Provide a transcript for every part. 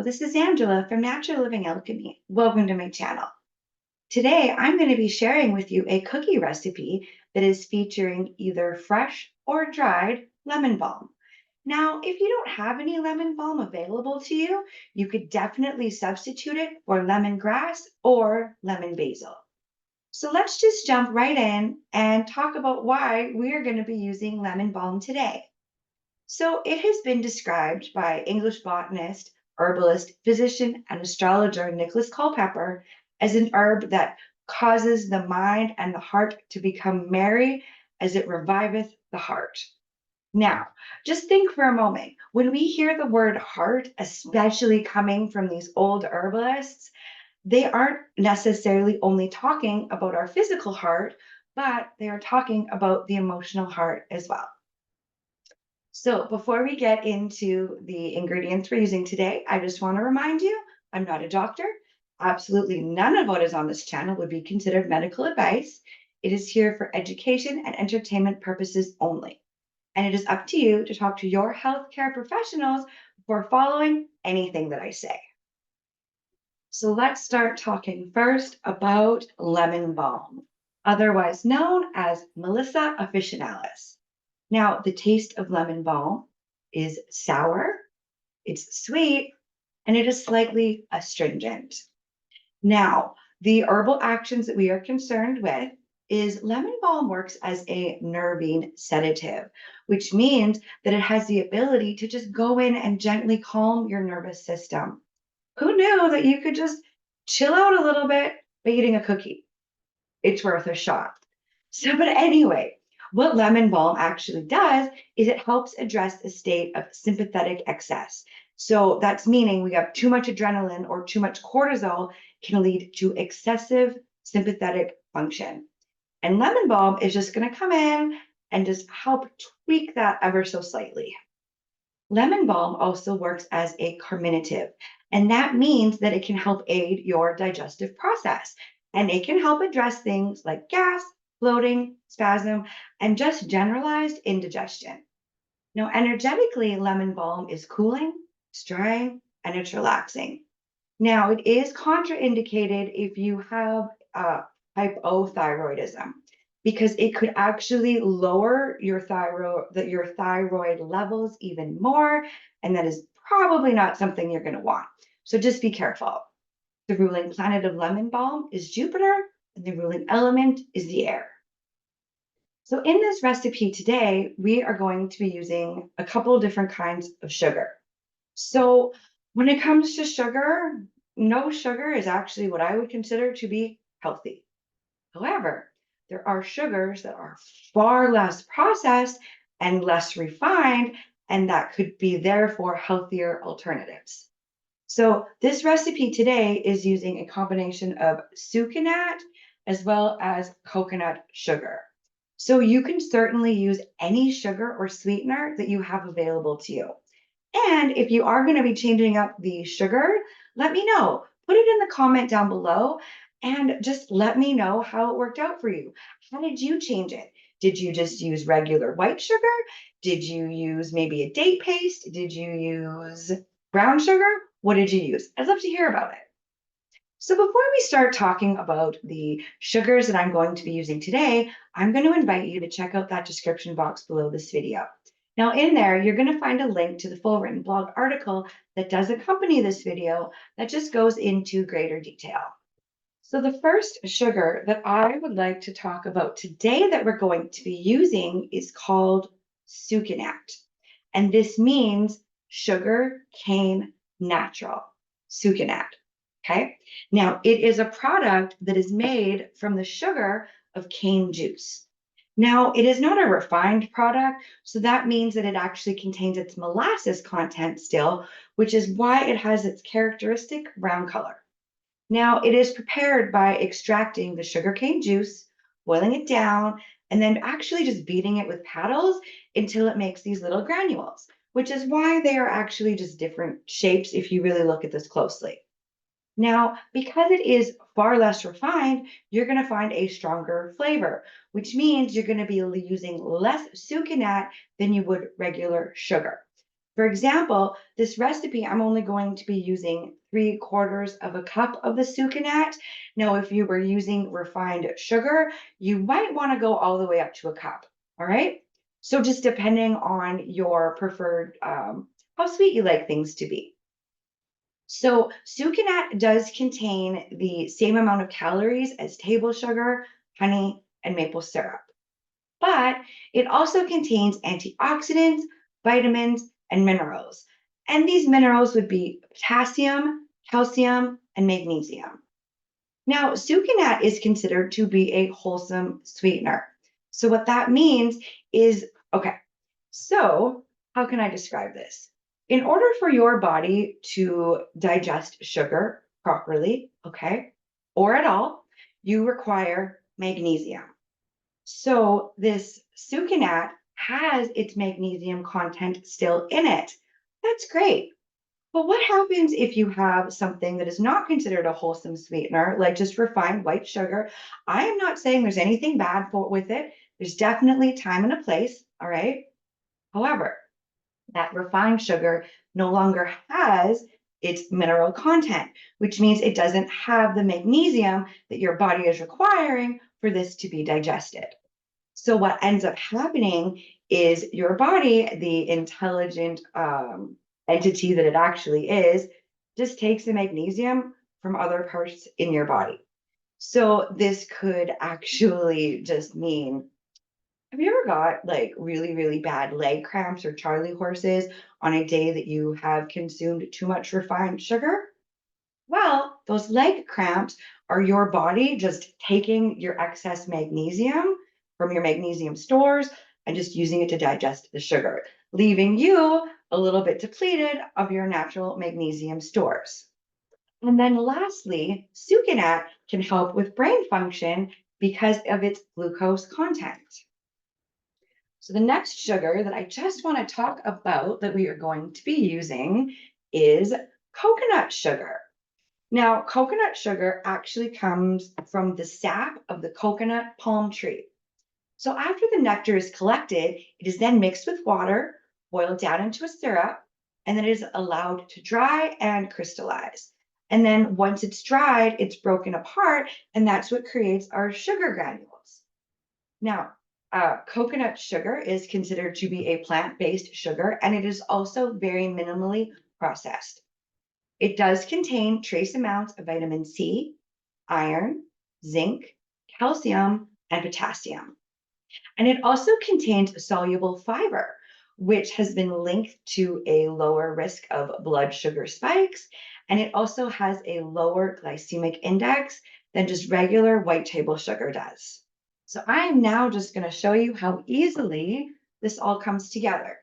This is Angela from Natural Living Alchemy. Welcome to my channel. Today, I'm going to be sharing with you a cookie recipe that is featuring either fresh or dried lemon balm. Now, if you don't have any lemon balm available to you, you could definitely substitute it for lemongrass or lemon basil. So let's just jump right in and talk about why we're going to be using lemon balm today. So it has been described by English botanist, herbalist, physician, and astrologer Nicholas Culpeper as an herb that causes the mind and the heart to become merry as it reviveth the heart. Now, just think for a moment. When we hear the word heart, especially coming from these old herbalists, they aren't necessarily only talking about our physical heart, but they are talking about the emotional heart as well. So before we get into the ingredients we're using today, I just want to remind you, I'm not a doctor. Absolutely none of what is on this channel would be considered medical advice. It is here for education and entertainment purposes only. And it is up to you to talk to your healthcare professionals before following anything that I say. So let's start talking first about lemon balm, otherwise known as Melissa officinalis. Now, the taste of lemon balm is sour, it's sweet, and it is slightly astringent. Now, the herbal actions that we are concerned with is lemon balm works as a nervine sedative, which means that it has the ability to just go in and gently calm your nervous system. Who knew that you could just chill out a little bit by eating a cookie? It's worth a shot. So, but anyway, what lemon balm actually does is it helps address a state of sympathetic excess. So that's meaning we have too much adrenaline or too much cortisol can lead to excessive sympathetic function. And lemon balm is just going to come in and just help tweak that ever so slightly. Lemon balm also works as a carminative, and that means that it can help aid your digestive process. And it can help address things like gas, bloating, spasm, and just generalized indigestion. Now, energetically, lemon balm is cooling, it's drying, and it's relaxing. Now, it is contraindicated if you have hypothyroidism because it could actually lower your thyroid levels even more, and that is probably not something you're going to want. So just be careful. The ruling planet of lemon balm is Jupiter, and the ruling element is the air. So in this recipe today, we are going to be using a couple of different kinds of sugar. So when it comes to sugar, no sugar is actually what I would consider to be healthy. However, there are sugars that are far less processed and less refined, and that could be therefore healthier alternatives. So this recipe today is using a combination of Sucanat as well as coconut sugar. So you can certainly use any sugar or sweetener that you have available to you. And if you are going to be changing up the sugar, let me know. Put it in the comment down below and just let me know how it worked out for you. How did you change it? Did you just use regular white sugar? Did you use maybe a date paste? Did you use brown sugar? What did you use? I'd love to hear about it. So before we start talking about the sugars that I'm going to be using today, I'm going to invite you to check out that description box below this video. Now in there, you're going to find a link to the full written blog article that does accompany this video that just goes into greater detail. So the first sugar that I would like to talk about today that we're going to be using is called Sucanat. And this means sugar cane natural, Sucanat. Okay. Now it is a product that is made from the sugar of cane juice. Now, it is not a refined product, so that means that it actually contains its molasses content still, which is why it has its characteristic brown color. Now, it is prepared by extracting the sugarcane juice, boiling it down, and then actually just beating it with paddles until it makes these little granules, which is why they are actually just different shapes if you really look at this closely. Now, because it is far less refined, you're going to find a stronger flavor, which means you're going to be using less sucanat than you would regular sugar. For example, this recipe, I'm only going to be using 3/4 of a cup of the sucanat. Now, if you were using refined sugar, you might want to go all the way up to a cup. All right. So just depending on your preferred, how sweet you like things to be. So sucanat does contain the same amount of calories as table sugar, honey, and maple syrup, but it also contains antioxidants, vitamins, and minerals. And these minerals would be potassium, calcium, and magnesium. Now, sucanat is considered to be a wholesome sweetener. So, what that means is okay, so how can I describe this? In order for your body to digest sugar properly, okay, or at all, you require magnesium. So this sucanat has its magnesium content still in it. That's great. But what happens if you have something that is not considered a wholesome sweetener, like just refined white sugar? I am not saying there's anything bad with it. There's definitely time and a place, all right? However, that refined sugar no longer has its mineral content, which means it doesn't have the magnesium that your body is requiring for this to be digested. So what ends up happening is your body, the intelligent entity that it actually is, just takes the magnesium from other parts in your body. So this could actually just mean, have you ever got like really, really bad leg cramps or Charlie horses on a day that you have consumed too much refined sugar? Well, those leg cramps are your body just taking your excess magnesium from your magnesium stores and just using it to digest the sugar, leaving you a little bit depleted of your natural magnesium stores. And then lastly, sucanat can help with brain function because of its glucose content. So the next sugar that I just want to talk about that we are going to be using is coconut sugar. Now, coconut sugar actually comes from the sap of the coconut palm tree. So after the nectar is collected, it is then mixed with water, boiled down into a syrup, and then it is allowed to dry and crystallize. And then once it's dried, it's broken apart, and that's what creates our sugar granules. Now, coconut sugar is considered to be a plant-based sugar, and it is also very minimally processed. It does contain trace amounts of vitamin C, iron, zinc, calcium, and potassium. And it also contains soluble fiber, which has been linked to a lower risk of blood sugar spikes. And it also has a lower glycemic index than just regular white table sugar does. So I am now just going to show you how easily this all comes together.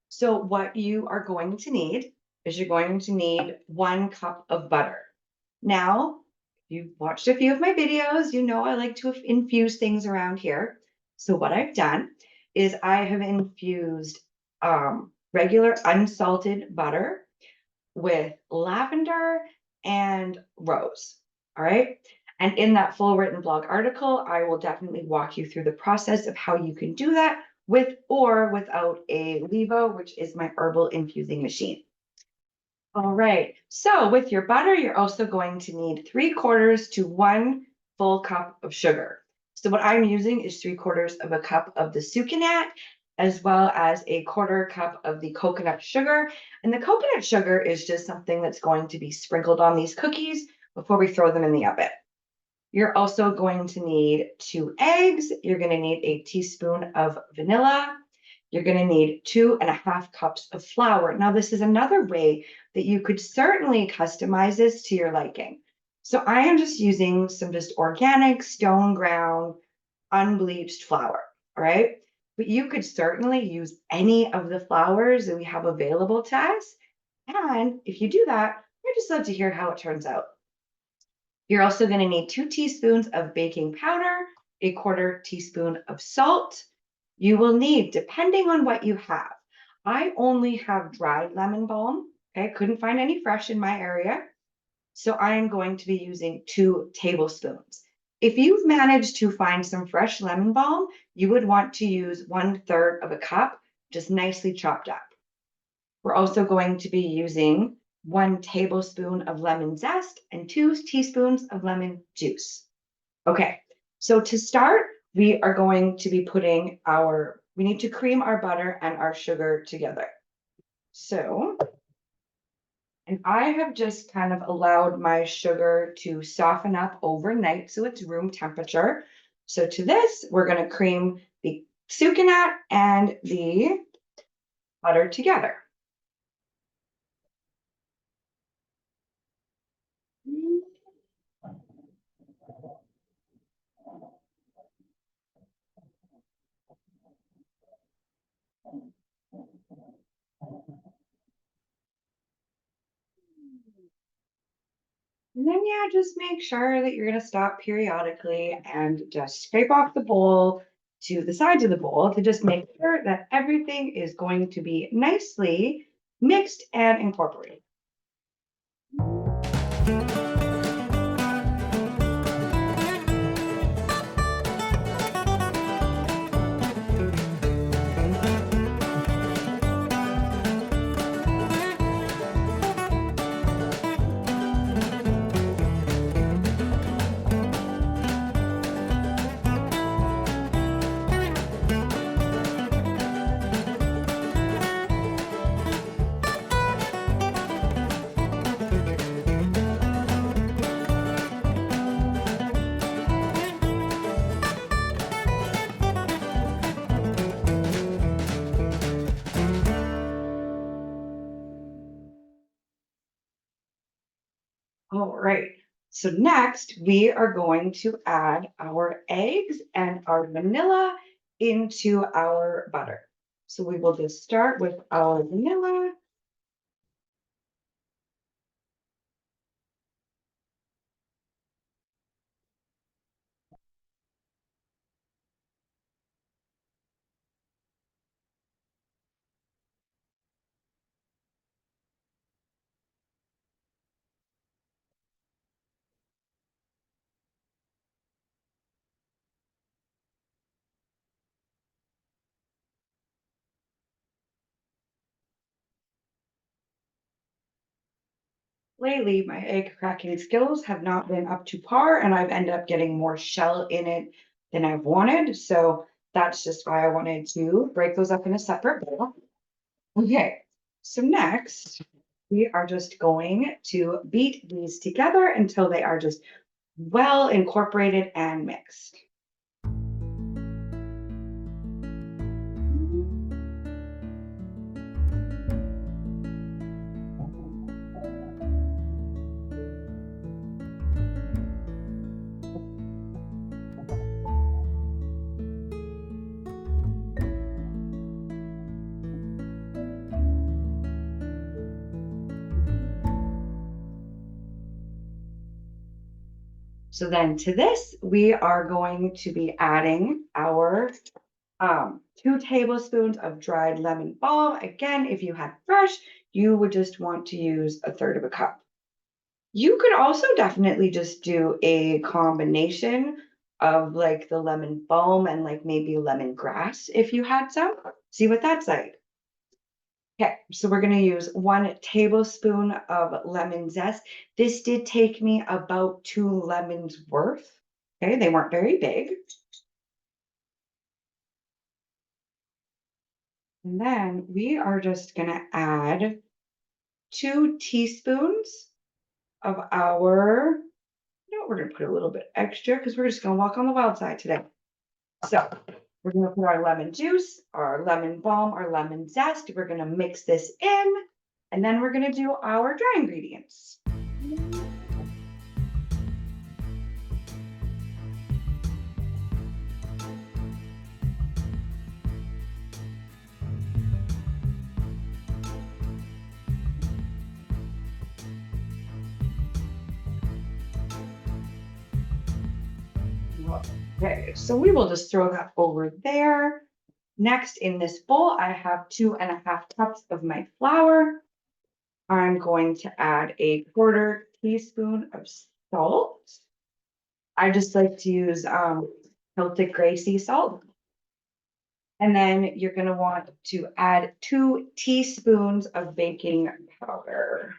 So what you are going to need is you're going to need 1 cup of butter. Now, if you've watched a few of my videos, you know I like to infuse things around here. So what I've done is I have infused regular unsalted butter with lavender and rose. All right. And in that full written blog article, I will definitely walk you through the process of how you can do that with or without a Levo, which is my herbal infusing machine. All right. So with your butter, you're also going to need 3/4 to 1 full cup of sugar. So what I'm using is 3/4 of a cup of the sucanat, as well as a 1/4 cup of the coconut sugar. And the coconut sugar is just something that's going to be sprinkled on these cookies before we throw them in the oven. You're also going to need 2 eggs. You're going to need a teaspoon of vanilla. You're going to need 2.5 cups of flour. Now, this is another way that you could certainly customize this to your liking. So I am just using some just organic stone ground, unbleached flour, all right? But you could certainly use any of the flours that we have available to us. And if you do that, I'd just love to hear how it turns out. You're also going to need 2 teaspoons of baking powder, a 1/4 teaspoon of salt. You will need, depending on what you have. I only have dried lemon balm. Okay, couldn't find any fresh in my area. So I'm going to be using 2 tablespoons. If you've managed to find some fresh lemon balm, you would want to use 1/3 of a cup, just nicely chopped up. We're also going to be using 1 tablespoon of lemon zest and 2 teaspoons of lemon juice. Okay, so to start, we are going to be we need to cream our butter and our sugar together. So, and I have just kind of allowed my sugar to soften up overnight so it's room temperature. So to this, we're going to cream the sucanat and the butter together. And then, yeah, just make sure that you're going to stop periodically and just scrape off the bowl to the sides of the bowl to just make sure that everything is going to be nicely mixed and incorporated. All right. So next, we are going to add our eggs and our vanilla into our butter. So we will just start with our vanilla. Lately, my egg cracking skills have not been up to par, and I've ended up getting more shell in it than I've wanted. So that's just why I wanted to break those up in a separate bowl. Okay, so next, we are just going to beat these together until they are just well incorporated and mixed. So then to this, we are going to be adding our 2 tablespoons of dried lemon balm. Again, if you had fresh, you would just want to use a third of a cup. You could also definitely just do a combination of like the lemon balm and like maybe lemongrass if you had some. See what that's like. Okay, so we're going to use 1 tablespoon of lemon zest. This did take me about 2 lemons worth. Okay, they weren't very big. And then we are just going to add 2 teaspoons of we're going to put a little bit extra because we're just going to walk on the wild side today. So we're going to put our lemon juice, our lemon balm, our lemon zest. We're going to mix this in, and then we're going to do our dry ingredients. Okay, so we will just throw that over there. Next in this bowl, I have 2.5 cups of my flour. I'm going to add a 1/4 teaspoon of salt. I just like to use Celtic gray sea salt. And then you're going to want to add 2 teaspoons of baking powder.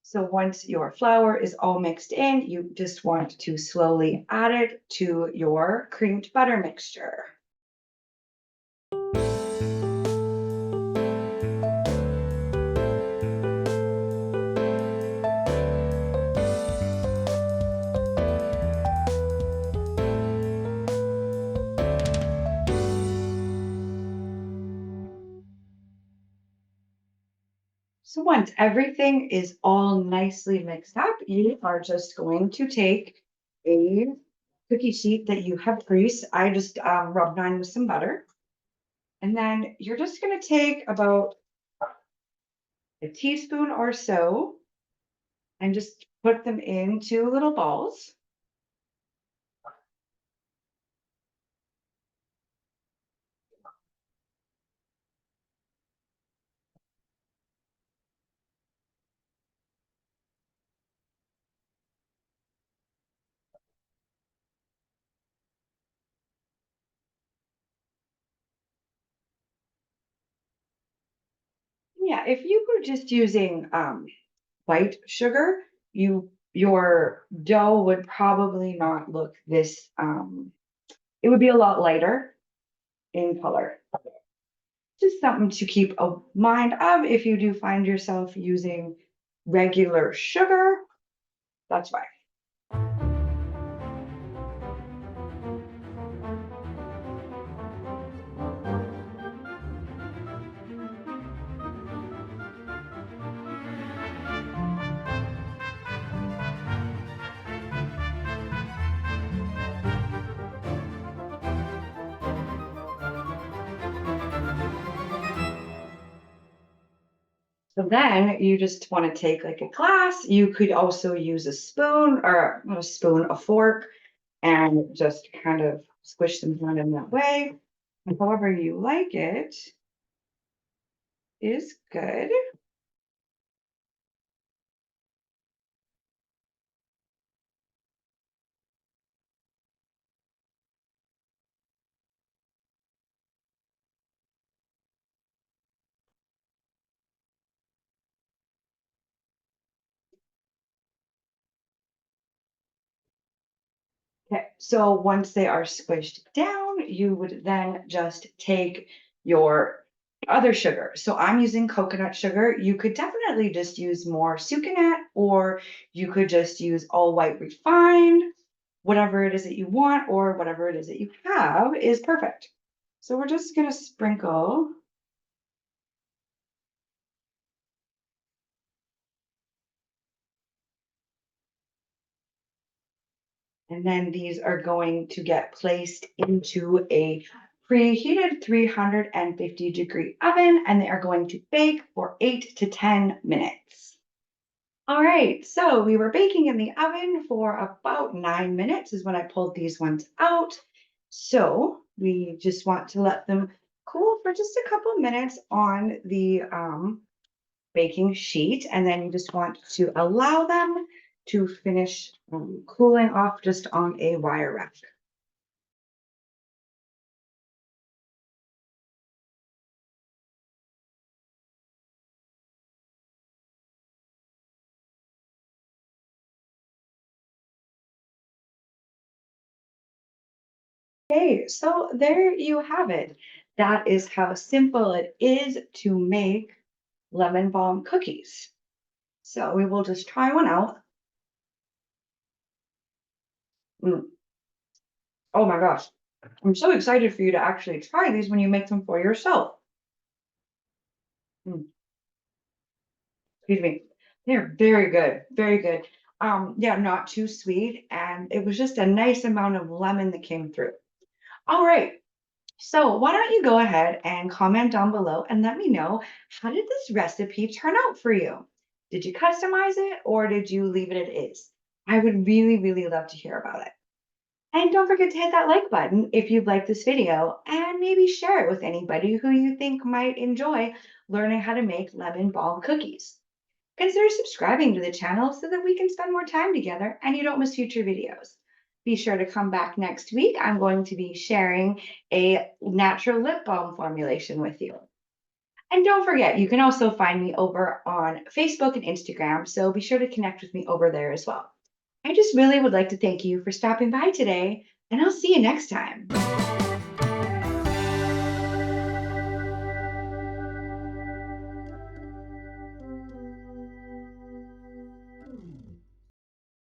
So once your flour is all mixed in, you just want to slowly add it to your creamed butter mixture. So once everything is all nicely mixed up, you are just going to take a cookie sheet that you have greased. I just rubbed mine with some butter. And then you're just going to take about a teaspoon or so and just put them into little balls. Yeah, if you were just using white sugar, your dough would probably not look this, it would be a lot lighter in color. Just something to keep a mind of if you do find yourself using regular sugar, that's why. So then you just want to take like a glass. You could also use a spoon or not a spoon, a fork, and just kind of squish them down in that way. And however you like it is good. Okay, so once they are squished down, you would then just take your other sugar. So I'm using coconut sugar. You could definitely just use more Sucanat, or you could just use all white refined, whatever it is that you want, or whatever it is that you have is perfect. So we're just gonna sprinkle. And then these are going to get placed into a preheated 350-degree oven, and they are going to bake for 8 to 10 minutes. All right, so we were baking in the oven for about 9 minutes is when I pulled these ones out. So we just want to let them cool for just a couple minutes on the baking sheet, and then you just want to allow them to finish cooling off just on a wire rack. Okay, so there you have it. That is how simple it is to make lemon balm cookies. So we will just try one out. Mm. Oh my gosh, I'm so excited for you to actually try these when you make them for yourself. Mm. Excuse me. They're very good, very good. Yeah, not too sweet, and it was just a nice amount of lemon that came through. All right. So why don't you go ahead and comment down below and let me know, how did this recipe turn out for you? Did you customize it or did you leave it as is? I would really, really love to hear about it. And don't forget to hit that like button if you've liked this video and maybe share it with anybody who you think might enjoy learning how to make lemon balm cookies. Consider subscribing to the channel so that we can spend more time together and you don't miss future videos. Be sure to come back next week. I'm going to be sharing a natural lip balm formulation with you. And don't forget, you can also find me over on Facebook and Instagram, so be sure to connect with me over there as well. I just really would like to thank you for stopping by today, and I'll see you next time.